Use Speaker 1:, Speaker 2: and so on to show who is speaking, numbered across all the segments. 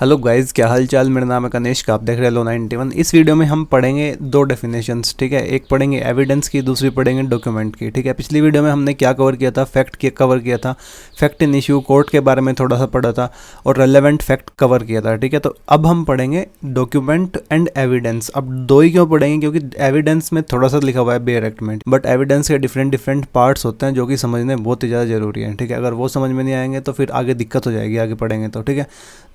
Speaker 1: Hello guys, क्या हाल चाल। मेरा नाम है कनेश का, आप देख रहे हैं लो 91। इस वीडियो में हम पढ़ेंगे दो डेफिनेशंस, ठीक है। एक पढ़ेंगे एविडेंस की, दूसरी पढ़ेंगे डॉक्यूमेंट की, ठीक है। पिछली वीडियो में हमने क्या कवर किया था, फैक्ट के कवर किया था, फैक्ट इन इश्यू, कोर्ट के बारे में थोड़ा सा पढ़ा था और रेलेवेंट फैक्ट कवर किया था, ठीक है। तो अब हम पढ़ेंगे डॉक्यूमेंट एंड एविडेंस। अब दो ही क्यों पढ़ेंगे, क्योंकि एविडेंस में थोड़ा सा लिखा हुआ है डायरेक्टमेंट, बट एविडेंस के डिफरेंट पार्ट्स होते हैं जो कि समझने बहुत ही ज़्यादा जरूरी है, ठीक है। अगर वो समझ में नहीं आएंगे तो फिर आगे दिक्कत हो जाएगी, आगे पढ़ेंगे तो, ठीक है।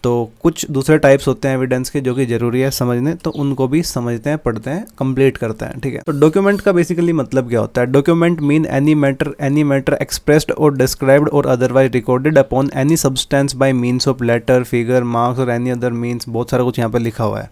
Speaker 1: तो कुछ दूसरे टाइप्स होते हैं एविडेंस के जो कि जरूरी है समझने, तो उनको भी समझते हैं, पढ़ते हैं, कंप्लीट करते हैं, ठीक है। तो डॉक्यूमेंट का बेसिकली मतलब क्या होता है। Document mean any matter expressed और डिस्क्राइब्ड और otherwise recorded upon any substance by means of letter, figure, marks और एनी अदर मीन्स। बहुत सारा कुछ यहाँ पर लिखा हुआ है,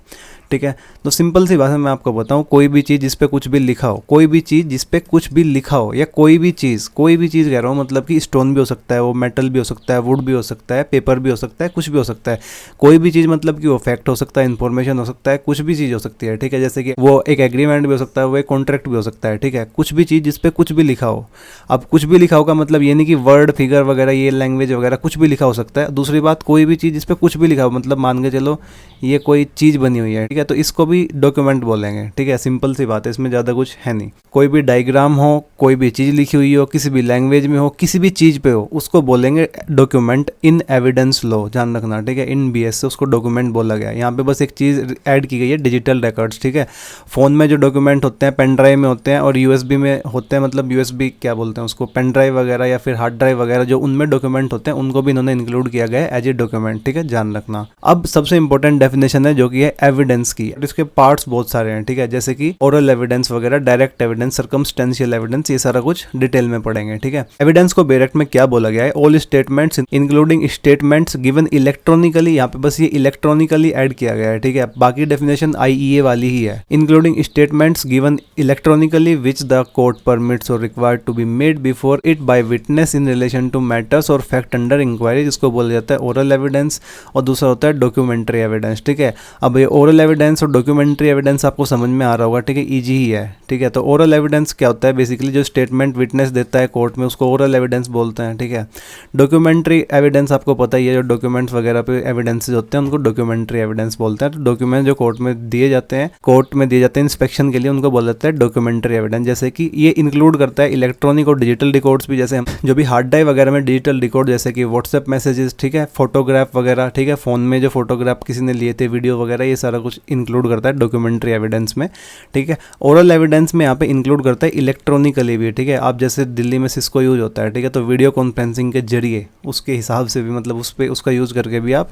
Speaker 1: ठीक है। तो सिंपल सी भाषा में आपको बताऊं, कोई भी चीज़ जिस पे कुछ भी लिखा हो, कोई भी चीज़ जिस पे कुछ भी लिखा हो, या कोई भी चीज़ कह रहा हूँ, मतलब कि स्टोन भी हो सकता है, वो मेटल भी हो सकता है, वुड भी हो सकता है, पेपर भी हो सकता है, कुछ भी हो सकता है। कोई भी चीज़ मतलब कि वो फैक्ट हो सकता है, इन्फॉर्मेशन हो सकता है, कुछ भी चीज़ हो सकती है, ठीक है। जैसे कि वो एक एग्रीमेंट भी हो सकता है, वो एक कॉन्ट्रैक्ट भी हो सकता है, ठीक है। कुछ भी चीज़ जिस पे कुछ भी लिखा हो। अब कुछ भी लिखा होगा मतलब ये नहीं कि वर्ड, फिगर वगैरह, ये लैंग्वेज वगैरह कुछ भी लिखा हो सकता है। दूसरी बात, कोई भी चीज़ जिस पे कुछ भी लिखा हो, मतलब मान के चलो ये कोई चीज़ बनी हुई है, ठीक है, तो इसको भी डॉक्यूमेंट बोलेंगे, ठीक है। सिंपल सी बात है, इसमें ज़्यादा कुछ है नहीं। कोई भी डायग्राम हो, कोई भी चीज़ लिखी हुई हो, किसी भी लैंग्वेज में हो, किसी भी चीज़ पे हो, उसको बोलेंगे डॉक्यूमेंट इन एविडेंस लॉ। ध्यान रखना, ठीक है। इन बीएस से उसको डॉक्यूमेंट बोला गया है। यहाँ पे बस एक चीज़ ऐड की गई है, डिजिटल रिकॉर्ड्स, ठीक है। फ़ोन में जो डॉक्यूमेंट होते हैं पेन ड्राइव में होते हैं और यूएसबी में होते हैं, मतलब यूएसबी क्या बोलते हैं उसको, पेन ड्राइव वगैरह या फिर हार्ड ड्राइव वगैरह, जो उनमें डॉक्यूमेंट होते हैं उनको भी इन्होंने इंक्लूड किया गया है एज ए डॉक्यूमेंट, ठीक है। ध्यान रखना। अब सबसे इंपॉर्टेंट डेफिनेशन है जो कि है एविडेंस की। इसके पार्ट्स बहुत सारे हैं, ठीक है। जैसे कि ओरल एविडेंस वगैरह, डायरेक्ट एविडेंस, सर्कमस्टेंशियल एविडेंस, ये सारा कुछ डिटेल में पढ़ेंगे, ठीक है। एविडेंस को डायरेक्ट में क्या बोला गया है, all statements including statements given electronically. यहाँ पे बस ये इलेक्ट्रॉनिकली ऐड किया गया है, ठीक है। बाकी डेफिनेशन आईईए वाली ही है। Including statements given electronically which the court permits or required to be made before it by witness in relation to matters or fact under inquiry, जिसको बोला जाता है ओरल एविडेंस। और दूसरा होता है डॉक्यूमेंट्री एविडेंस, ठीक है। अब ये ओरल एविडेंस और डॉक्यूमेंट्री एविडेंस आपको समझ में आ रहा होगा, ठीक है, इजी ही है, ठीक है। तो ओरल एविडेंस क्या होता है, बेसिकली जो स्टेटमेंट विटनेस देता है कोर्ट में उसको ओरल एविडेंस बोलते हैं, ठीक है। डॉक्यूमेंट्री एविडेंस आपको पता ही है, जो डॉक्यूमेंट्स वगैरह पे एविडेंसेस होते हैं उनको डॉक्यूमेंट्री एविडेंस बोलते हैं। तो डॉक्यूमेंट जो कोर्ट में दिए जाते हैं इंस्पेक्शन के लिए, उनको बोला जाता है डॉक्यूमेंट्री एविडेंस। जैसे कि ये इंक्लूड करता है इलेक्ट्रॉनिक और डिजिटल रिकॉर्ड्स भी, जैसे जो भी हार्ड ड्राइव वगैरह में डिजिटल रिकॉर्ड, जैसे कि व्हाट्सएप मैसेजेस, ठीक है, फोटोग्राफ वगैरह, ठीक है, फ़ोन में जो फोटोग्राफ किसी ने लिए थे, वीडियो वगैरह, ये सारा कुछ इंक्लूड करता है डॉक्यूमेंट्री एविडेंस में, ठीक है। ओरल एविडेंस में यहाँ पे इंक्लूड करता है इलेक्ट्रॉनिकली भी, ठीक है। आप जैसे दिल्ली में सिस्को यूज होता है, ठीक है, तो वीडियो कॉन्फ्रेंसिंग के जरिए उसके हिसाब से भी, मतलब उस पर उसका यूज़ करके भी आप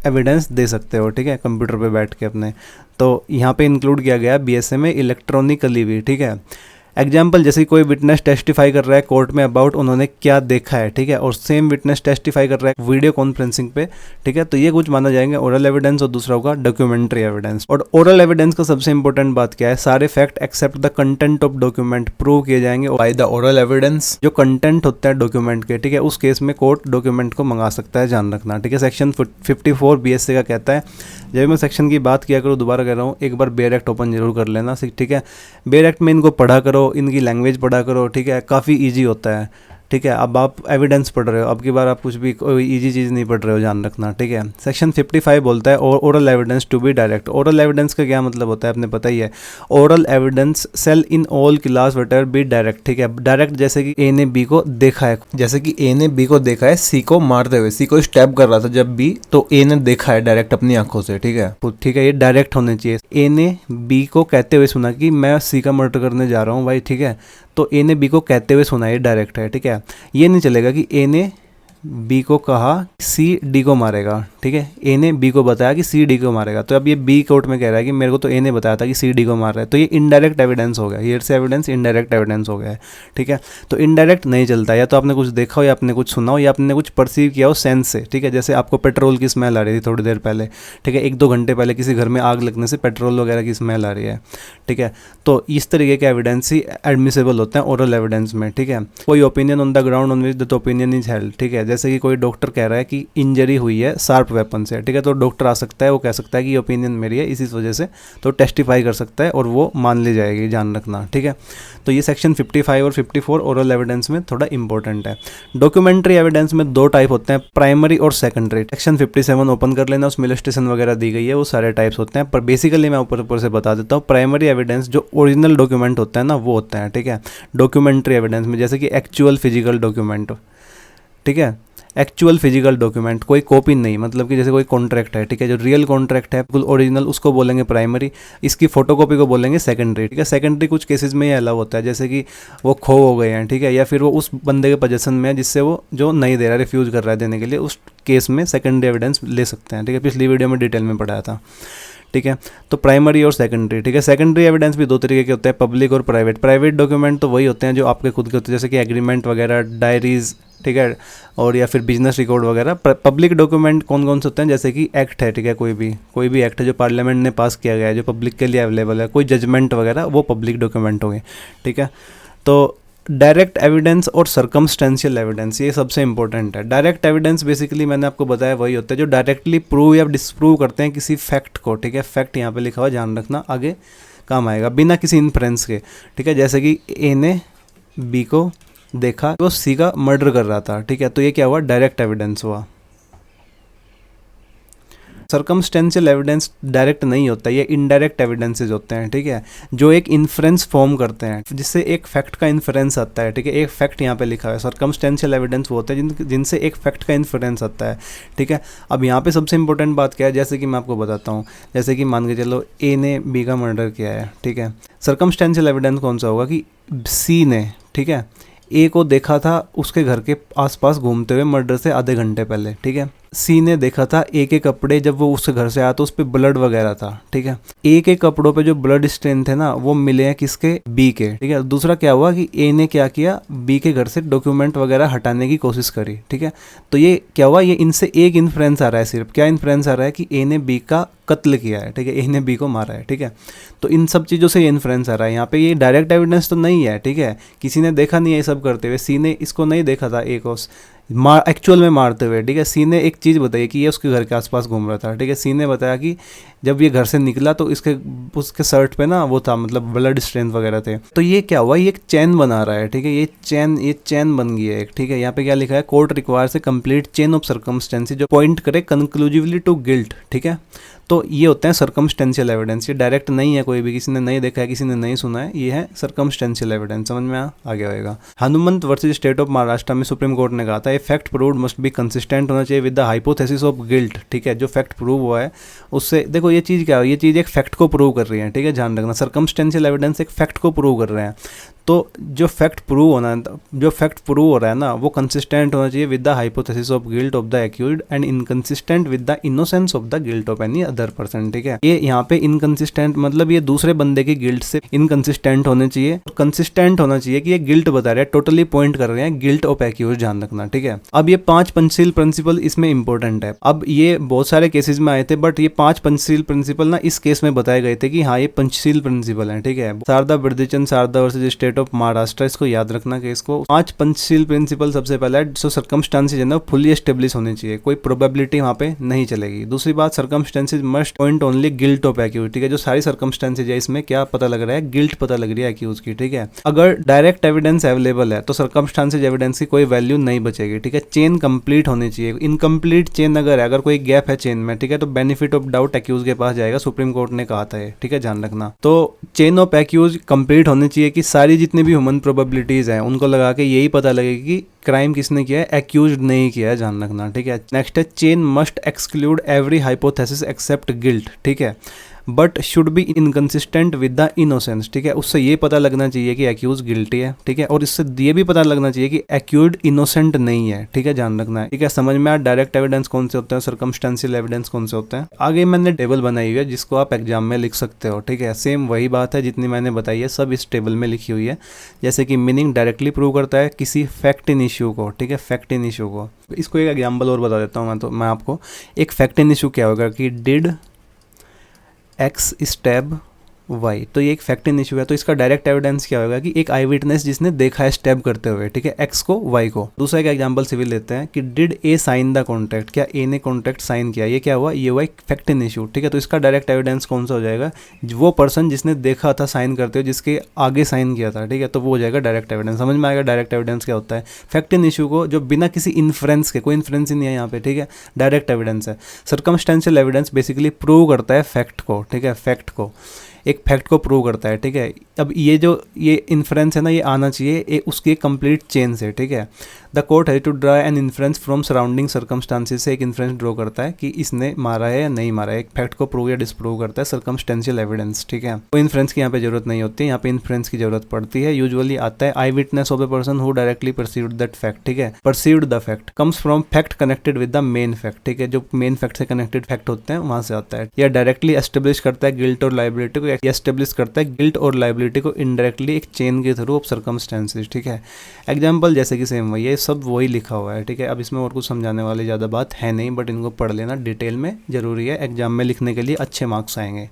Speaker 1: एविडेंस दे सकते हो, ठीक है, कंप्यूटर पे बैठ के अपने। तो यहाँ पे इंक्लूड किया गया बीएसए में इलेक्ट्रॉनिकली भी, ठीक है। एग्जाम्पल, जैसे कोई विटनेस टेस्टिफाई कर रहा है कोर्ट में अबाउट उन्होंने क्या देखा है, ठीक है, और सेम विटनेस टेस्टिफाई कर रहा है वीडियो कॉन्फ्रेंसिंग पे, ठीक है, तो ये कुछ माना जाएंगे ओरल एविडेंस और दूसरा होगा डॉक्यूमेंट्री एविडेंस। और ओरल एविडेंस का सबसे इंपॉर्टेंट बात क्या है, सारे fact except the content of document prove किए जाएंगे बाय द ओरल एविडेंस। जो कंटेंट होता है डॉक्यूमेंट के, ठीक है, उस केस में कोर्ट डॉक्यूमेंट को मंगा सकता है, ध्यान रखना, ठीक है। सेक्शन 54 बीएसए का कहता है, जब मैं सेक्शन की बात किया करूँ, दोबारा कह रहा हूँ, एक बार बेयर एक्ट ओपन जरूर कर लेना, ठीक है। बेयर एक्ट में इनको पढ़ा करो, इनकी लैंग्वेज पढ़ा करो, ठीक है, काफ़ी इजी होता है, ठीक है। अब आप एविडेंस पढ़ रहे हो, अब की बार आप कुछ भी कोई इजी चीज़ नहीं पढ़ रहे हो, ध्यान रखना, ठीक है। सेक्शन 55 बोलता है oral evidence to be direct. Oral evidence का क्या मतलब होता है, आपने पता ही है। Oral evidence shall in all class whether be direct, ठीक है। डायरेक्ट जैसे कि ए ने बी को देखा है, जैसे कि ए ने बी को देखा है सी को मारते हुए, सी को स्टैब कर रहा था जब बी, तो ए ने देखा है डायरेक्ट अपनी आंखों से, ठीक है, ठीक है, ये डायरेक्ट होने चाहिए। ए ने बी को कहते हुए सुना कि मैं सी का मर्डर करने जा रहा हूँ भाई, ठीक है, तो ए ने बी को कहते हुए सुना, ये डायरेक्ट है, ठीक है। ये नहीं चलेगा कि ए ने बी को कहा सी डी को मारेगा, ठीक है, ए ने बी को बताया कि सी डी को मारेगा, तो अब ये बी कोर्ट में कह रहा है कि मेरे को तो ए ने बताया था कि सी डी को मार रहा है, तो ये इनडायरेक्ट एविडेंस हो गया, हियर से एविडेंस इनडायरेक्ट एविडेंस हो गया है, ठीक है। तो इनडायरेक्ट नहीं चलता, या तो आपने कुछ देखा हो, या आपने कुछ सुना हो, या आपने कुछ परसीव किया हो सेंस से, ठीक है। जैसे आपको पेट्रोल की स्मेल आ रही थी थोड़ी देर पहले, ठीक है, 1-2 घंटे पहले किसी घर में आग लगने से पेट्रोल वगैरह की स्मेल आ रही है, ठीक है। तो इस तरीके के एविडेंस ही एडमिसेबल होते हैं ओरल एविडेंस में, ठीक है। कोई opinion on the ground on which the opinion is held, ठीक है, जैसे कि कोई डॉक्टर कह रहा है कि इंजरी हुई है शार्प वेपन से, ठीक है। तो डॉक्टर आ सकता है, वो कह सकता है कि ये ओपिनियन मेरी है इसी वजह से, तो टेस्टिफाई कर सकता है और वो मान ली जाएगी, ध्यान रखना, ठीक है। तो ये सेक्शन 55 और 54 ओरल एविडेंस में थोड़ा इंपॉर्टेंट है। डॉक्यूमेंट्री एविडेंस में दो टाइप होते हैं, प्राइमरी और सेकेंडरी। सेक्शन 57 ओपन कर लेना, उसमें इलस्ट्रेशन वगैरह दी गई है, वो सारे टाइप्स होते हैं, पर बेसिकली मैं ऊपर से बता देता हूँ। प्राइमरी एविडेंस जो ओरिजिनल डॉक्यूमेंट होता है ना, वो होता है, ठीक है। डॉक्यूमेंट्री एविडेंस में जैसे कि एक्चुअल फिजिकल डॉक्यूमेंट, ठीक है, एक्चुअल फिजिकल डॉक्यूमेंट, कोई कॉपी नहीं, मतलब कि जैसे कोई कॉन्ट्रैक्ट है, ठीक है, जो रियल कॉन्ट्रैक्ट है बिल्कुल ओरिजिनल, उसको बोलेंगे प्राइमरी, इसकी फोटोकॉपी को बोलेंगे सेकेंडरी, ठीक है। सेकेंडरी कुछ केसेस में ये अलाउ होता है, जैसे कि वो खो हो गए हैं, ठीक है, या फिर वो उस बंदे के पोजीशन में है जिससे वो जो नहीं दे रहा है, रिफ्यूज़ कर रहा है देने के लिए, उस केस में सेकेंडरी एविडेंस ले सकते हैं, ठीक है। पिछली वीडियो में डिटेल में पढ़ाया था, ठीक है। तो प्राइमरी और सेकेंडरी, ठीक है। सेकेंडरी एविडेंस भी दो तरीके के होते हैं, पब्लिक और प्राइवेट। प्राइवेट डॉक्यूमेंट तो वही होते हैं जो आपके खुद के होते हैं, जैसे कि एग्रीमेंट वगैरह, डायरीज, ठीक है, और या फिर बिजनेस रिकॉर्ड वगैरह। पब्लिक डॉक्यूमेंट कौन कौन से होते हैं, जैसे कि एक्ट है, ठीक है, कोई भी एक्ट है जो पार्लियामेंट ने पास किया गया है, जो पब्लिक के लिए अवेलेबल है, कोई जजमेंट वगैरह, वो पब्लिक डॉक्यूमेंट हो गए, ठीक है। तो डायरेक्ट एविडेंस और सर्कमस्टेंशियल एविडेंस, ये सबसे इंपॉर्टेंट है। डायरेक्ट एविडेंस बेसिकली मैंने आपको बताया वही होता है जो डायरेक्टली प्रूव या डिसप्रूव करते हैं किसी फैक्ट को, ठीक है। फैक्ट यहाँ पे लिखा हुआ, ध्यान रखना, आगे काम आएगा, बिना किसी इन्फ्रेंस के, ठीक है। जैसे कि ए ने बी को देखा, वो सी का मर्डर कर रहा था, ठीक है, तो ये क्या हुआ, डायरेक्ट एविडेंस हुआ। सर्कमस्टेंशियल एविडेंस डायरेक्ट नहीं होता, ये इनडायरेक्ट एविडेंसेज होते हैं, ठीक है, जो एक इन्फ्रेंस फॉर्म करते हैं, जिससे एक फैक्ट का इन्फ्रेंस आता है, ठीक है। एक फैक्ट यहाँ पे लिखा है, सर्कमस्टेंशियल एविडेंस वो होते हैं जिनसे एक फैक्ट का इन्फ्रेंस आता है, ठीक है। अब यहाँ पे सबसे इंपॉर्टेंट बात क्या है, जैसे कि मैं आपको बताता हूँ, जैसे कि मान के चलो ए ने बी का मर्डर किया है, ठीक है। सर्कमस्टेंशियल एविडेंस कौन सा होगा कि सी ने, ठीक है, ए को देखा था उसके घर के आसपास घूमते हुए मर्डर से आधे घंटे पहले, ठीक है। सी ने देखा था ए के कपड़े, जब वो उसके घर से आया तो उस पर ब्लड वगैरह था, ठीक है। ए के कपड़ों पे जो ब्लड स्टेन थे ना, वो मिले हैं किसके, बी के, ठीक है। दूसरा क्या हुआ कि ए ने क्या किया, बी के घर से डॉक्यूमेंट वगैरह हटाने की कोशिश करी, ठीक है। तो ये क्या हुआ, ये इनसे एक इन्फ्रेंस आ रहा है, सिर्फ क्या इन्फ्रेंस आ रहा है कि ए ने बी का कत्ल किया है, ठीक है, ए ने बी को मारा है, ठीक है। तो इन सब चीज़ों से ये इन्फ्रेंस आ रहा है। यहाँ पे ये डायरेक्ट एविडेंस तो नहीं है, ठीक है, किसी ने देखा नहीं है ये सब करते हुए, सी ने इसको नहीं देखा था ए को एक्चुअल में मारते हुए, ठीक है। सी ने एक चीज़ बताई कि ये उसके घर के आसपास घूम रहा था, ठीक है। सी ने बताया कि जब ये घर से निकला तो उसके शर्ट पे ना वो था, मतलब ब्लड स्ट्रेन वगैरह थे। तो ये क्या हुआ, ये एक चेन बना रहा है, ठीक है, ये चेन बन गई है एक, ठीक है। यहाँ पे क्या लिखा है, court requires a complete chain of circumstances जो पॉइंट करे कंक्लूसिवली टू गिल्ट, ठीक है। तो ये होते हैं सर्कमस्टेंशियल एविडेंस, ये डायरेक्ट नहीं है, कोई भी किसी ने नहीं देखा है, किसी ने नहीं सुना है, ये है सर्कमस्टेंशियल एविडेंस। समझ में आ गया होगा। Hanumant versus state of Maharashtra में सुप्रीम कोर्ट ने कहा था a fact proved must be consistent होना चाहिए with the hypothesis of guilt, ठीक है। जो फैक्ट प्रूव हुआ है उससे, देखो ये चीज़ क्या है, ये चीज़ एक फैक्ट को प्रूव कर रही है, ठीक है, ध्यान रखना। सर्कमस्टेंशियल एविडेंस एक फैक्ट को प्रूव कर रहे हैं, तो जो फैक्ट प्रूव हो रहा है ना, वो कंसिस्टेंट होना चाहिए with the hypothesis of guilt of the accused and inconsistent with the innocence of the guilt of any other person, ठीक है। ये यहाँ पे इनकंसिस्टेंट मतलब ये दूसरे बंदे की गिल्ट से इनकंसिस्टेंट होने चाहिए, कंसिस्टेंट होना चाहिए कि ये गिल्ट बता रहे हैं, टोटली पॉइंट कर रहे हैं गिल्ट ऑफ एक्यूज्ड, ध्यान रखना, ठीक है। अब ये 5 पंचशील प्रिंसिपल इसमें इंपॉर्टेंट है। अब ये बहुत सारे केसेस में आए थे, बट ये 5 पंचशील प्रिंसिपल ना इस केस में बताए गए थे कि हाँ ये पंचशील प्रिंसिपल है, ठीक है। Sharda Birdichand Sharda versus state of Maharashtra, इसको याद रखना कि इसको 5 पंचशील प्रिंसिपल सबसे पहला है, जो सर्कमस्टांसेस है ना फुली एस्टेब्लिश होनी चाहिए, कोई प्रोबेबिलिटी वहाँ पे नहीं चलेगी। दूसरी बात, circumstances must point only guilt of accused, ठीक है। जो सारी सर्कमस्टांसेस है इसमें क्या पता लग रहा है, गिल्ट पता लग रही है एक्यूज की, ठीक है। अगर डायरेक्ट एविडेंस अवेलेबल है तो सर्कमस्टांसेस एविडेंस की कोई वैल्यू नहीं बचेगी, ठीक है। चेन कंप्लीट होनी चाहिए, इनकम्प्लीट चेन अगर है, अगर कोई गैप है चेन में, ठीक है, तो बेनिफिट ऑफ डाउट एक्यूज के पास जाएगा, सुप्रीम कोर्ट ने कहा था, ठीक है, ध्यान रखना। तो चेन ऑफ एक्यूज कंप्लीट होनी चाहिए कि सारी जितनी भी ह्यूमन प्रोबेबिलिटीज हैं उनको लगा के यही पता लगेगा कि क्राइम किसने किया है, एक्यूज्ड नहीं किया है, ध्यान रखना, ठीक है। नेक्स्ट है chain must exclude every hypothesis except guilt, ठीक है, but should be inconsistent with the innocence, ठीक है। उससे ये पता लगना चाहिए कि एक्यूज गिल्टी है, ठीक है, और इससे ये भी पता लगना चाहिए कि एक्यूज्ड इनोसेंट नहीं है, ठीक है, ध्यान रखना है, ठीक है। समझ में आया डायरेक्ट एविडेंस कौन से होते हैं, सर्कमस्टेंशियल एविडेंस कौन से होते हैं। आगे मैंने टेबल बनाई हुई है जिसको आप एग्जाम में लिख सकते हो, ठीक है। सेम वही बात है जितनी मैंने बताई है, सब इस टेबल में लिखी हुई है। जैसे कि मीनिंग डायरेक्टली प्रूव करता है किसी फैक्ट इन इशू को, ठीक है, फैक्ट इन इशू को। इसको एक एग्जाम्पल और बता देता हूँ मैं आपको। एक फैक्ट इन इशू क्या होगा कि डिड एक्स स्टैब वाई, तो ये एक फैक्ट इन इशू है। तो इसका डायरेक्ट एविडेंस क्या होगा कि एक आई विटनेस जिसने देखा है स्टैब करते हुए, ठीक है, एक्स को वाई को। दूसरा एक एग्जांपल सिविल लेते हैं कि did A sign the contract, क्या ए ने कॉन्ट्रैक्ट साइन किया, ये क्या हुआ, ये हुआ एक फैक्ट इन इशू, ठीक है। तो इसका डायरेक्ट एविडेंस कौन सा हो जाएगा, वो पर्सन जिसने देखा था साइन करते हुए, जिसके आगे साइन किया था, ठीक है, तो वो हो जाएगा डायरेक्ट एविडेंस। समझ में आएगा डायरेक्ट एविडेंस क्या होता है। फैक्ट इन इशू को जो बिना किसी इन्फ्रेंस के, कोई इन्फ्रेंस ही नहीं है यहाँ पे, ठीक है, डायरेक्ट एविडेंस है। सर्कमस्टेंशियल एविडेंस बेसिकली प्रूव करता है फैक्ट को, ठीक है, फैक्ट को, एक फैक्ट को प्रूव करता है, ठीक है। अब ये इन्फ्रेंस है ना, ये आना चाहिए उसकी एक कंप्लीट चेन से, ठीक है। The court has to draw an inference from surrounding circumstances से एक इन्फ्रेंस ड्रॉ करता है कि इसने मारा है या नहीं मारा है। एक फैक्ट को प्रूव या डिसप्रूव करता है सर्कमस्टेंशियल एविडेंस, ठीक है। कोई इन्फ्रेंस की यहाँ पे जरूरत नहीं होती है, यहाँ पे इन्फ्रेंस की जरूरत पड़ती है। यूजुअली आता है eye witness of a person who directly perceived that fact, ठीक है, perceived the fact, comes from fact connected with the main fact, ठीक है, जो मेन फैक्ट से कनेक्टेड फैक्ट होते हैं वहां से आता है। या डायरेक्टली एस्टेब्लिश करता है गिल्ट और लाइबिलिटी को, एस्टेब्लिश करता है गिल्ट और लाइबिलिटी को इनडायरेक्टली एक चेन के थ्रू ऑफ सर्कमस्टेंसेस, ठीक है। एग्जाम्पल जैसे कि सेम वही है, सब वही लिखा हुआ है, ठीक है। अब इसमें और कुछ समझाने वाली ज़्यादा बात है नहीं, बट इनको पढ़ लेना डिटेल में ज़रूरी है, एग्जाम में लिखने के लिए अच्छे मार्क्स आएंगे।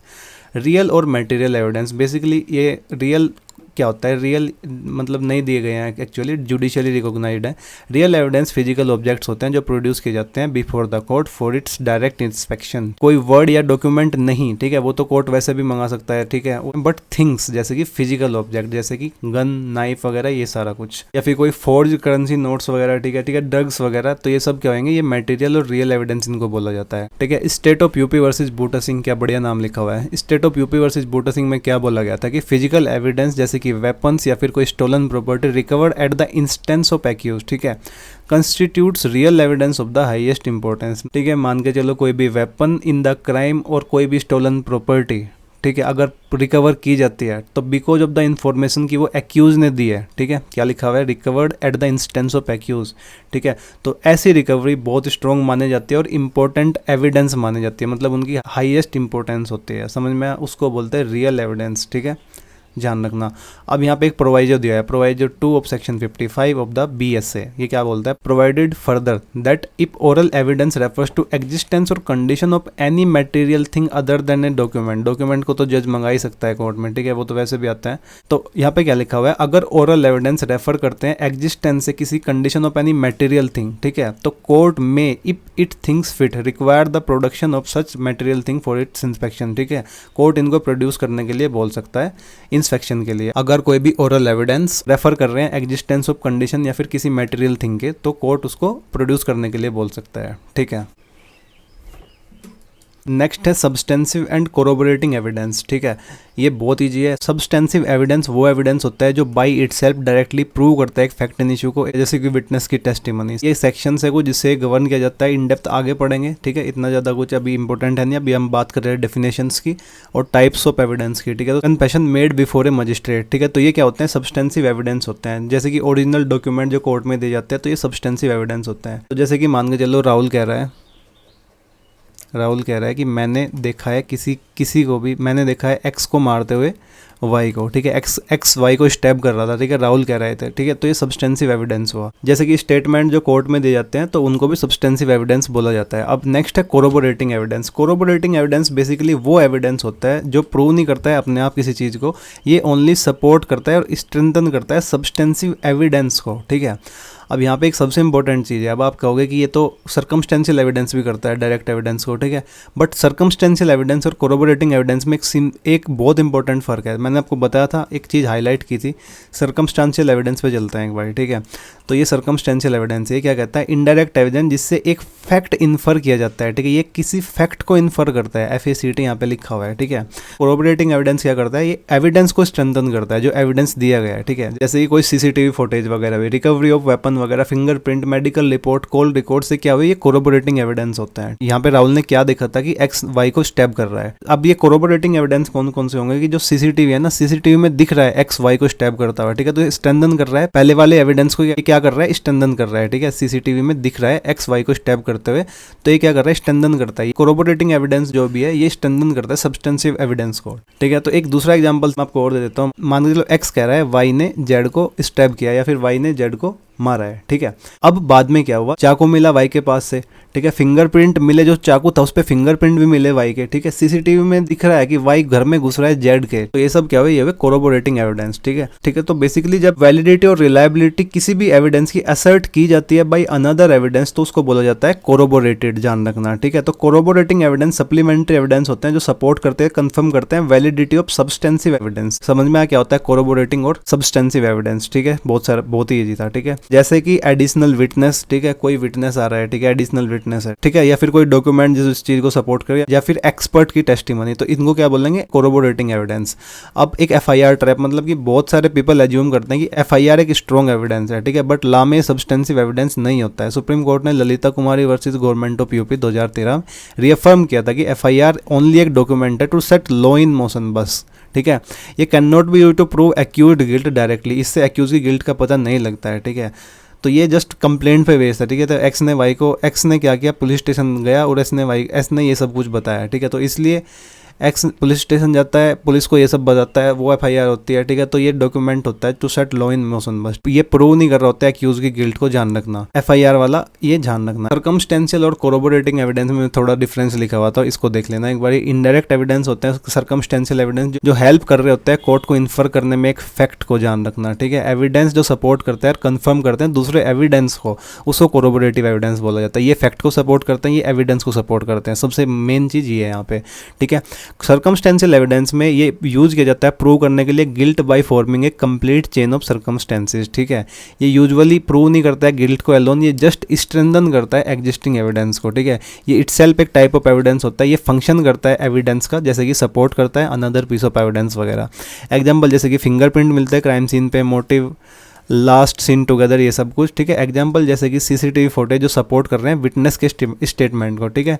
Speaker 1: रियल और मटेरियल एविडेंस, बेसिकली ये रियल क्या होता है, रियल मतलब नहीं दिए गए हैं एक्चुअली, जुडिशियली रिकॉग्नाइज्ड है। रियल एविडेंस फिजिकल ऑब्जेक्ट्स होते हैं जो प्रोड्यूस किए जाते हैं before the court for its direct inspection. कोई वर्ड या डॉक्यूमेंट नहीं, ठीक है, वो तो कोर्ट वैसे भी मंगा सकता है, ठीक है, बट थिंग्स जैसे कि फिजिकल ऑब्जेक्ट, जैसे कि गन, नाइफ वगैरह, ये सारा कुछ, या फिर कोई फोर्ज करेंसी नोट्स वगैरह, ठीक है, ड्रग्स वगैरह, तो ये सब क्या होंगे, ये मटेरियल और रियल एविडेंस इनको बोला जाता है, ठीक है। स्टेट ऑफ यूपी वर्सेज बूटा सिंह, क्या बढ़िया नाम लिखा हुआ है। स्टेट ऑफ यूपी वर्सेज बूटा सिंह में क्या बोला गया था कि फिजिकल एविडेंस जैसे कि वेपन्स या फिर कोई stolen property recovered at the instance of accused, ठीक है, constitutes real evidence of the highest importance, ठीक है। मान के चलो कोई भी वेपन इन द क्राइम और कोई भी स्टोलन प्रॉपर्टी, ठीक है, अगर रिकवर की जाती है तो बिकॉज ऑफ द इंफॉर्मेशन की वो एक्यूज ने दी है, ठीक है, क्या लिखा हुआ है, recovered at the instance of accused, ठीक है। तो ऐसी रिकवरी बहुत स्ट्रॉन्ग मानी जाती है और इंपॉर्टेंट एविडेंस मानी जाती है, मतलब उनकी हाईएस्ट इंपॉर्टेंस होती है, समझ में, उसको बोलते हैं रियल एविडेंस, ठीक है, ध्यान रखना। अब यहाँ पे एक प्रोवाइजो दिया है, proviso 2 of section 55 of the BSA, ये क्या बोलता है, provided further that if oral evidence refers to existence or condition of any material thing other than a document, document को तो जज मंगा ही सकता है कोर्ट में, ठीक है, वो तो वैसे भी आता है। तो यहाँ पे क्या लिखा हुआ है, अगर ओरल एविडेंस रेफर करते हैं एग्जिस्टेंस से किसी condition of any material thing, ठीक है, तो कोर्ट में if it things fit require the production of such material thing for its inspection, ठीक है, कोर्ट इनको प्रोड्यूस करने के लिए बोल सकता है इंस्पेक्शन के लिए। अगर कोई भी ओरल एविडेंस रेफर कर रहे हैं एग्जिस्टेंस ऑफ कंडीशन या फिर किसी मटेरियल थिंग के, तो कोर्ट उसको प्रोड्यूस करने के लिए बोल सकता है, ठीक है। नेक्स्ट है सब्सटेंसिव एंड कोरोबोरेटिंग एविडेंस, ठीक है, ये बहुत ईजी है। सब्सटेंसिव एविडेंस वो एविडेंस होता है जो बाई इटसेल्फ डायरेक्टली प्रूव करता है एक फैक्ट इन इशू को, जैसे कि विटनेस की टेस्टिमनी। ये सेक्शन है कुछ जिससे गवर्न किया जाता है, इन डेप्थ आगे पढ़ेंगे, ठीक है, इतना ज़्यादा कुछ अभी इंपॉर्टेंट है नहीं, अभी हम बात कर रहे हैं डेफिनेशंस की और टाइप्स ऑफ एविडेंस की, ठीक है। तो confession made before A magistrate, ठीक है, तो ये क्या होते हैं, सब्सटेंसिव एविडेंस होते हैं, जैसे कि ओरिजिनल डॉक्यूमेंट जो कोर्ट में दिए जाते हैं, तो ये सब्सटेंसिव एविडेंस होते हैं। तो जैसे कि मान के चलो राहुल कह रहा है कि मैंने देखा है किसी को भी, मैंने देखा है एक्स को मारते हुए वाई को, ठीक है, एक्स वाई को स्टैब कर रहा था, ठीक है, राहुल कह रहे थे, ठीक है, तो ये सब्सटेंसिव एविडेंस हुआ। जैसे कि स्टेटमेंट जो कोर्ट में दिए जाते हैं तो उनको भी सब्सटेंसिव एविडेंस बोला जाता है। अब नेक्स्ट है कोरोबोरेटिंग एविडेंस। कोरोबोरेटिंग एविडेंस बेसिकली वो एविडेंस होता है जो प्रूव नहीं करता है अपने आप किसी चीज़ को, ये ओनली सपोर्ट करता है और स्ट्रेंथन करता है सब्सटेंसिव एविडेंस को, ठीक है। अब यहाँ पे एक सबसे इंपॉर्टेंट चीज़ है, अब आप कहोगे कि ये तो सर्कमस्टेंशियल एविडेंस भी करता है डायरेक्ट एविडेंस को, ठीक है, बट सर्कमस्टेंशियल एविडेंस और कोरोबोरेटिंग एविडेंस में एक बहुत इंपॉर्टेंट फ़र्क है। मैंने आपको बताया था, एक चीज़ हाईलाइट की थी, सर्कमस्टेंशियल एविडेंस पे चलता है एक बार, ठीक है। तो ये सर्कमस्टेंशियल एविडेंस है, क्या कहता है, इनडायरेक्ट एविडेंस जिससे एक फैक्ट इन्फर किया जाता है, ठीक है, ये किसी फैक्ट को इन्फर करता है, FACT यहाँ पे लिखा हुआ है, ठीक है। कोरोबोरेटिंग एविडेंस क्या करता है, ये एविडेंस को स्ट्रेंथन करता है जो एविडेंस दिया गया है, ठीक है, जैसे कि कोई CCTV फुटेज वगैरह भी, रिकवरी ऑफ वेपन वगैरह, fingerprint, medical report, call record से क्या हुआ, ये कोरोबोरेटिंग एविडेंस होता है। यहाँ पे राहुल ने क्या देखा था कि एक्स वाई को स्टैब कर रहा है। अब ये कोरोबोरेटिंग एविडेंस कौन कौन से होंगे कि जो CCTV है ना, CCTV में दिख रहा है एक्स वाई को स्टैब करता हुआ, ठीक है, तो स्ट्रेंथन कर रहा है, पहले वाले एविडेंस को क्या कर रहा है, स्ट्रेंथन कर रहा है, ठीक है, CCTV में दिख रहा है एक्स वाई को स्टैब करते हुए, तो ये क्या कर रहा है, स्ट्रेंथन करता है। कोरोबोरेटिंग एविडेंस जो भी है ये स्ट्रेंथन करता है सब्सटेंसिव एविडेंस को, ठीक है। तो एक दूसरा एग्जांपल मैं आपको और दे देता हूँ। मान के चलो एक्स कह रहा है वाई ने जेड को स्टैब किया या फिर वाई ने जेड को मारा है, ठीक है। अब बाद में क्या हुआ, चाकू मिला वाई के पास से, ठीक है। फिंगरप्रिंट मिले, जो चाकू था उस पे फिंगरप्रिंट भी मिले वाई के, ठीक है। सीसीटीवी में दिख रहा है कि वाई घर में घुस रहा है जेड के, तो ये सब क्या हुआ, ये कोरोबोरेटिंग एविडेंस, ठीक है। ठीक है, तो बेसिकली जब वैलिडिटी और रिलायबिलिटी किसी भी एविडेंस की असर्ट की जाती है बाई अनदर एविडेंस, तो उसको बोला जाता है कोरोबोरेटेड, जान रखना, ठीक है। तो कोरोबोरेटिंग एविडेंस सप्लीमेंट्री एविडेंस होते हैं जो सपोर्ट करते हैं, कंफर्म करते हैं वैलिडिटी ऑफ सब्सटेंसिव एविडेंस। समझ में आया क्या होता है कोरोबोरेटिंग और सब्सटेंसिव एविडेंस, ठीक है। बहुत ही इजी था, ठीक है। जैसे कि एडिशनल विटनेस, ठीक है, कोई विटनेस आ रहा है, ठीक है, एडिशनल विटनेस है, ठीक है, या फिर कोई डॉक्यूमेंट जिस चीज को सपोर्ट करे, या फिर एक्सपर्ट की टेस्टिमनी, तो इनको क्या बोलेंगे, कोरोबोरेटिंग एविडेंस। अब एक एफआईआर ट्रैप, मतलब कि बहुत सारे पीपल एज्यूम करते हैं कि एफआईआर एक स्ट्रॉन्ग एविडेंस है, ठीक है, बट लॉ में सब्सटेंसिव एविडेंस नहीं होता है। सुप्रीम कोर्ट ने Lalita Kumari versus government of UP 2013 reaffirm किया था कि एफआईआर ओनली एक डॉक्यूमेंट है to set law in motion, बस, ठीक है। ये can not be used to prove accused guilt directly, इससे एक्यूज की गिल्ट का पता नहीं लगता है, ठीक है। तो ये जस्ट कंप्लेंट पे बेस्ड है, ठीक है। तो एक्स ने क्या किया, पुलिस स्टेशन गया और एस ने ये सब कुछ बताया, ठीक है। तो इसलिए एक्स पुलिस स्टेशन जाता है, पुलिस को ये सब बताता है, वो एफआईआर होती है, ठीक है। तो ये डॉक्यूमेंट होता है to set law in motion, बस। ये प्रूव नहीं कर रहा होता है एक्यूज की गिल्ट को, जान रखना, एफआईआर वाला ये ध्यान रखना। सर्कमस्टेंशियल और कोरोबोरेटिंग एविडेंस में थोड़ा डिफरेंस लिखा हुआ था, इसको देख लेना एक बार। इनडायरेक्ट एविडेंस होते हैं, सर्कमस्टेंशियल एविडेंस जो हेल्प कर रहे होते हैं कोर्ट को इन्फर करने में एक फैक्ट को, जान रखना, ठीक है। एविडेंस जो सपोर्ट करते हैं, कंफर्म करते हैं दूसरे एविडेंस को, उसको कोरोबोरेटिव एविडेंस बोला जाता है। ये फैक्ट को सपोर्ट करते हैं, ये एविडेंस को सपोर्ट करते हैं, सबसे मेन चीज ये है यहाँ पे, ठीक है। सर्कमस्टेंशियल एविडेंस में ये यूज किया जाता है प्रूव करने के लिए guilt by forming a complete chain of circumstances, ठीक है। ये यूजुअली प्रूव नहीं करता है गिल्ट को एलोन, ये जस्ट स्ट्रेंथन करता है एग्जिस्टिंग एविडेंस को, ठीक है। ये इटसेल्फ एक टाइप ऑफ एविडेंस होता है, ये फंक्शन करता है एविडेंस का, जैसे कि सपोर्ट करता है अनदर पीस ऑफ एविडेंस वगैरह। एग्जाम्पल जैसे कि फिंगरप्रिंट मिलता है क्राइम सीन पे, मोटिव, लास्ट सीन टुगेदर, ये सब कुछ, ठीक है। एग्जाम्पल जैसे कि सीसीटीवी फुटेज जो सपोर्ट कर रहे हैं विटनेस के स्टेटमेंट को, ठीक है,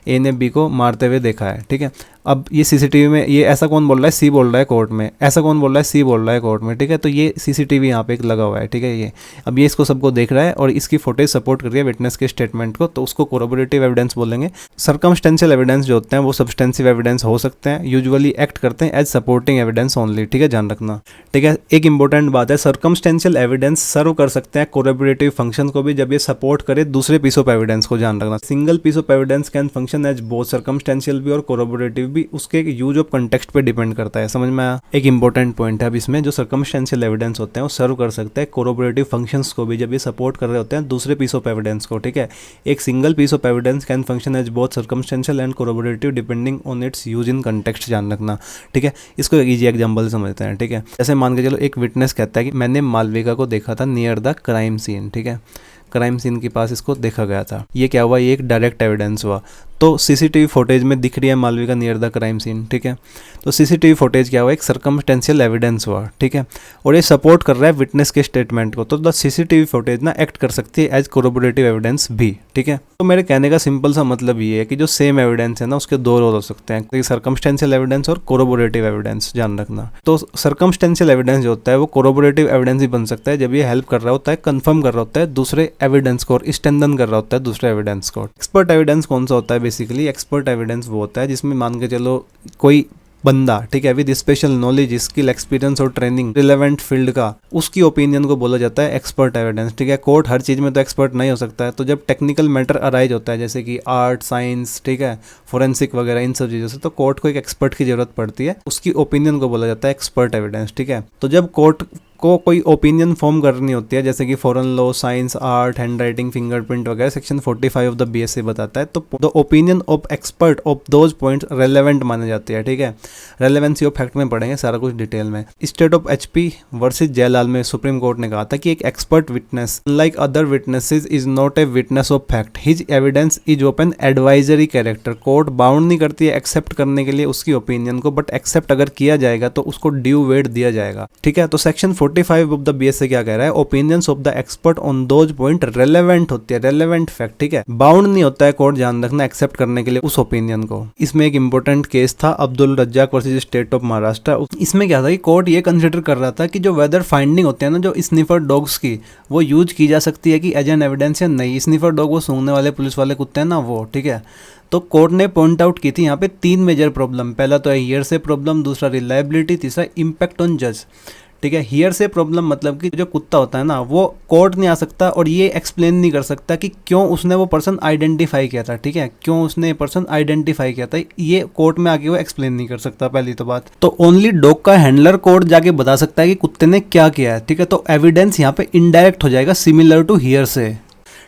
Speaker 1: ए ने बी को मारते हुए देखा है, ठीक है। अब ये सीसीटीवी में ये ऐसा कौन बोल रहा है, सी बोल रहा है कोर्ट में, ऐसा कौन बोल रहा है, सी बोल रहा है कोर्ट में, ठीक है। तो ये सीसीटीवी यहाँ पे एक लगा हुआ है, ठीक है। ये अब ये इसको सबको देख रहा है और इसकी फुटेज सपोर्ट कर रही है विटनेस के स्टेटमेंट को, तो उसको कोरोबोरेटिव एविडेंस बोलेंगे। सर्कमस्टेंशियल एविडेंस जो होते हैं वो सब्सटेंसिव एविडेंस हो सकते हैं, यूजुअली एक्ट करते हैं एज सपोर्टिंग एविडेंस ओनली, ठीक है, ध्यान रखना, ठीक है। एक इंपॉर्टेंट बात है, सर्कमस्टेंशियल एविडेंस सर्व कर सकते हैं कोरोबोरेटिव फंक्शन को भी जब ये सपोर्ट करे दूसरे पीस ऑफ एविडेंस को, जान रखना। Single piece of evidence can function as both circumstantial भी और कोरोबोरेटिव भी, उसके यूज ऑफ कंटेक्स्ट पे डिपेंड करता है, समझ में आया। एक इंपॉर्टेंट पॉइंट है अब इसमें, जो सर्कमस्टेंशियल एविडेंस होते हैं वो सर्व कर सकते हैं कोरोबोरेटिव फंक्शंस को भी जब ये सपोर्ट कर रहे होते हैं दूसरे पीस ऑफ एविडेंस को, ठीक है। एक single piece of evidence can function as both circumstantial and corroborative depending on its use in context, जान रखना, ठीक है। इसको एक ईजी एग्जाम्पल समझते हैं, ठीक है। जैसे मान के चलो एक विटनेस कहता है कि मैंने मालविका को देखा था नियर द क्राइम सीन, ठीक है, क्राइम सीन के पास इसको देखा गया था। ये क्या हुआ, ये एक डायरेक्ट एविडेंस हुआ। तो सीसीटीवी फुटेज में दिख रही है Malvika near the crime scene, ठीक है। तो सीसीटीवी फुटेज क्या हुआ, एक सर्कमस्टेंशियल एविडेंस हुआ, ठीक है, और ये सपोर्ट कर रहा है विटनेस के स्टेटमेंट को। तो द सीसीटीवी फुटेज ना एक्ट कर सकती है एज कोरोबोरेटिव एविडेंस भी, ठीक है। तो मेरे कहने का सिंपल सा मतलब ये है कि जो सेम एविडेंस है ना उसके दो रोल हो सकते हैं, तो सर्कमस्टेंशियल एविडेंस और कोरोबोरेटिव एविडेंस, ध्यान रखना। तो सर्कमस्टेंशियल एविडेंस जो होता है वो कोरोबोरेटिव एविडेंस ही बन सकता है जब ये हेल्प कर रहा होता है, कंफर्म कर रहा होता है दूसरे एविडेंस को और स्ट्रेंथन कर रहा होता है दूसरे एविडेंस को। एक्सपर्ट एविडेंस कौन सा होता है, बेसिकली एक्सपर्ट एविडेंस वो होता है जिसमें मान के चलो कोई बंदा, ठीक है, with special knowledge, skill, experience और ट्रेनिंग रिलेवेंट फील्ड का, उसकी ओपिनियन को बोला जाता है एक्सपर्ट एविडेंस, ठीक है। कोर्ट हर चीज़ में तो एक्सपर्ट नहीं हो सकता है, तो जब टेक्निकल मैटर अराइज होता है जैसे कि आर्ट, साइंस, ठीक है, फोरेंसिक वगैरह, इन सब चीज़ों से, तो कोर्ट को एक एक्सपर्ट की जरूरत पड़ती है, उसकी ओपिनियन को बोला जाता है एक्सपर्ट एविडेंस, ठीक है। तो जब कोर्ट को कोई ओपिनियन फॉर्म करनी होती है जैसे कि foreign law, science, art, handwriting, fingerprint वगैरह, सेक्शन 45 ऑफ द बीएससी बताता है, तो the opinion of expert of those points relevant माने जाते हैं, ठीक है। रेलेवेंसी ऑफ फैक्ट में पढ़ेंगे सारा कुछ डिटेल में। State of HP versus Jailal में सुप्रीम कोर्ट ने कहा था कि एक expert witness like other witnesses is not a witness of fact, his evidence is open advisory character. Court bound नहीं करती है एक्सेप्ट करने के लिए उसकी ओपिनियन को, बट एक्सेप्ट अगर किया जाएगा तो उसको ड्यू वेट दिया जाएगा, ठीक है। तो सेक्शन 45 ऑफ द बीएससी क्या कह रहा है, opinions of the expert on those point relevant होती है, रेलेवेंट फैक्ट, ठीक है। बाउंड नहीं होता है कोर्ट, ध्यान रखना, एक्सेप्ट करने के लिए उस ओपिनियन को। इसमें एक इंपॉर्टेंट केस था Abdul Razzaq versus state of Maharashtra. इसमें क्या था कि कोर्ट ये कंसिडर कर रहा था कि जो वेदर फाइंडिंग होते हैं ना जो स्निफर डॉग्स की, वो यूज की जा सकती है कि एज एन एविडेंस या नहीं। स्निफर डॉग वो सूंघने वाले पुलिस वाले कुत्ते हैं ना वो, ठीक है। तो कोर्ट ने पॉइंट आउट की थी यहाँ पे 3 मेजर प्रॉब्लम। पहला तो है हियर से प्रॉब्लम, दूसरा रिलायबिलिटी, तीसरा इम्पैक्ट ऑन जज, ठीक है। हियर से प्रॉब्लम मतलब कि जो कुत्ता होता है ना वो कोर्ट नहीं आ सकता और ये एक्सप्लेन नहीं कर सकता कि क्यों उसने वो पर्सन आइडेंटिफाई किया था, ठीक है, क्यों उसने ये पर्सन आइडेंटिफाई किया था, ये कोर्ट में आके वो एक्सप्लेन नहीं कर सकता पहली तो बात। तो ओनली डॉग का हैंडलर कोर्ट जाके बता सकता है कि कुत्ते ने क्या किया है, ठीक है। तो एविडेंस यहाँ पे इनडायरेक्ट हो जाएगा सिमिलर टू हियर से,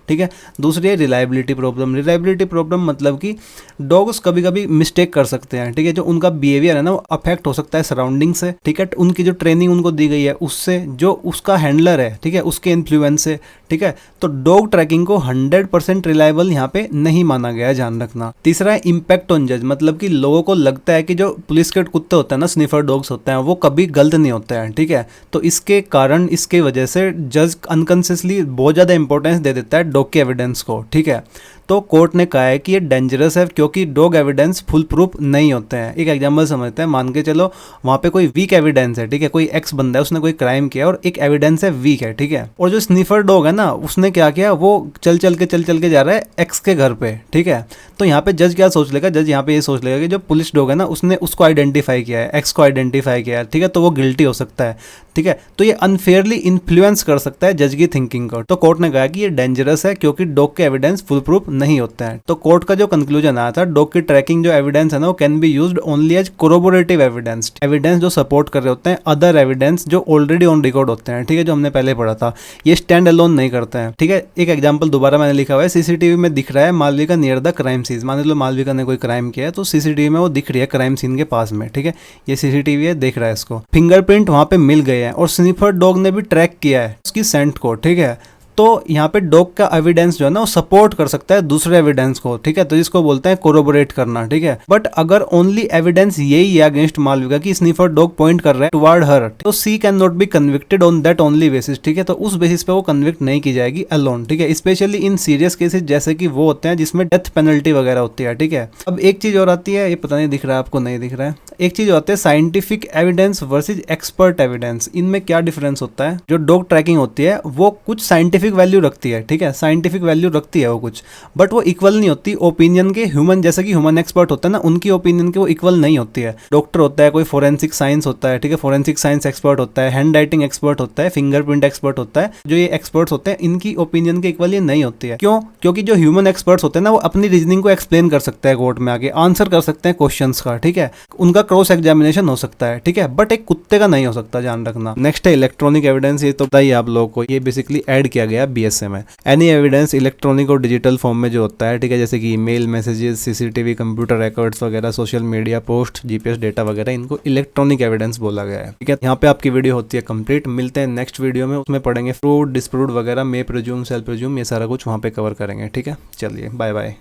Speaker 1: ठीक है। दूसरी है रिलायबिलिटी प्रॉब्लम। रिलायबिलिटी प्रॉब्लम मतलब कि डॉग्स कभी कभी मिस्टेक कर सकते हैं, ठीक है। जो उनका बिहेवियर है ना वो अफेक्ट हो सकता है सराउंडिंग से, ठीक है, उनकी जो ट्रेनिंग उनको दी गई है उससे, जो उसका हैंडलर है, ठीक है, उसके इन्फ्लुएंस से, ठीक है। तो डॉग ट्रैकिंग को 100% रिलायबल यहाँ पे नहीं माना गया है, ध्यान रखना। तीसरा है इम्पैक्ट ऑन जज, मतलब कि लोगों को लगता है कि जो पुलिस के कुत्ते होते हैं ना, स्निफर डॉग्स होते हैं, वो कभी गलत नहीं होते हैं, ठीक है। तो इसके कारण, इसके वजह से जज अनकॉन्शियसली बहुत ज़्यादा इंपॉर्टेंस दे देता है डॉग के एविडेंस को, ठीक है। तो कोर्ट ने कहा है कि ये डेंजरस है क्योंकि डॉग एविडेंस फुल प्रूफ नहीं होते हैं। एक एग्जांपल समझते हैं, मान के चलो वहाँ पे कोई वीक एविडेंस है, ठीक है, कोई एक्स बंदा है उसने कोई क्राइम किया और एक एविडेंस है वीक है, ठीक है, और जो स्निफर डॉग है ना उसने क्या किया, वो चल चल के जा रहा है एक्स के घर पे, ठीक है। तो यहाँ पे जज क्या सोच लेगा, जज यहाँ पे ये सोच लेगा कि जो पुलिस डॉग है ना उसने उसको आइडेंटिफाई किया है, एक्स को आइडेंटिफाई किया है, ठीक है, तो वो गिल्टी हो सकता है, ठीक है। तो ये अनफेयरली इन्फ्लुएंस कर सकता है जज की थिंकिंग को। तो कोर्ट ने कहा कि ये डेंजरस है क्योंकि डॉग के एविडेंस फुल प्रूफ नहीं होते हैं। तो कोर्ट का जो कंक्लूजन आया था, डॉग की ट्रैकिंग जो एविडेंस है ना वो can be used only as corroborative evidence, evidence जो सपोर्ट कर रहे होते हैं अदर एविडेंस जो ऑलरेडी ऑन रिकॉर्ड होते हैं, ठीक है, जो हमने पहले पढ़ा था। ये स्टैंड अलोन नहीं करते हैं, ठीक है। एक एग्जांपल दोबारा मैंने लिखा हुआ है, सीसीटीवी में दिख रहा है Malvika near the crime scene. मान लो मालविका ने कोई क्राइम किया है तो सीसीटीवी में वो दिख रही है क्राइम सीन के पास में, ठीक है, ये सीसीटीवी है, देख रहा है इसको, फिंगरप्रिंट वहां पे मिल गए हैं और स्निफर डॉग ने भी ट्रैक किया है उसकी सेंट को, ठीक है। तो यहाँ पे डॉग का एविडेंस जो है ना वो सपोर्ट कर सकता है दूसरे एविडेंस को, ठीक है, तो जिसको बोलते हैं कोरोबोरेट करना, ठीक है। बट अगर ओनली एविडेंस यही है अगेंस्ट मालविका कि स्निफर डॉग पॉइंट कर रहा है टुवर्ड हर, तो she can not be convicted on that only basis, ठीक है। तो उस बेसिस पे वो कन्विक्ट नहीं की जाएगी अलोन, ठीक है, स्पेशली इन सीरियस केसेस जैसे कि वो होते हैं जिसमें डेथ पेनल्टी वगैरह होती है, ठीक है। अब एक चीज और आती है, ये पता नहीं दिख रहा है आपको, नहीं दिख रहा है, एक चीज होती है scientific evidence versus expert evidence. इनमें क्या डिफरेंस होता है, जो डॉग ट्रैकिंग होती है वो कुछ साइंटिफिक वैल्यू रखती है, ठीक है, साइंटिफिक वैल्यू रखती है वो कुछ, बट वो इक्वल नहीं होती ओपिनियन के। ह्यूमन जैसे कि ह्यूमन एक्सपर्ट होता है ना, उनकी ओपिनियन के वो इक्वल नहीं होती है। डॉक्टर होता है, कोई फोरेंसिक साइंस होता है, ठीक है, फोरेंसिक साइंस एक्सपर्ट होता है, हैंड राइटिंग एक्सपर्ट होता है, फिंगरप्रिंट एक्सपर्ट होता है, जो ये एक्सपर्ट्स होते हैं इनकी ओपिनियन के इक्वल ये नहीं होती है। क्यों? क्योंकि जो ह्यूमन एक्सपर्ट्स होते हैं ना वो अपनी रीजनिंग को एक्सप्लेन कर सकते हैं कोर्ट में आके, आंसर कर सकते हैं क्वेश्चंस का, ठीक है, उनका क्रॉस एग्जामिनेशन हो सकता है, ठीक है, बट एक कुत्ते का नहीं हो सकता, ध्यान रखना। नेक्स्ट है इलेक्ट्रॉनिक एविडेंस। ये तो बताइए आप लोगों को, ये बेसिकली ऐड किया गया बीएसए में। Any evidence electronic or digital form में जो होता है, ठीक है, जैसे कि email, messages, CCTV, computer records वगैरह, social media post, GPS data वगैरह, इनको इलेक्ट्रॉनिक एविडेंस बोला गया है, ठीक है। यहाँ पे आपकी वीडियो होती है कंप्लीट। मिलते हैं नेक्स्ट वीडियो में, उसमें पढ़ेंगे प्रूव्ड, डिस्प्रूव्ड वगैरह, मे प्रिज्यूम, सेल्फ प्रिज्यूम, ये सारा कुछ वहाँ पे कवर करेंगे, ठीक है। चलिए बाय बाय।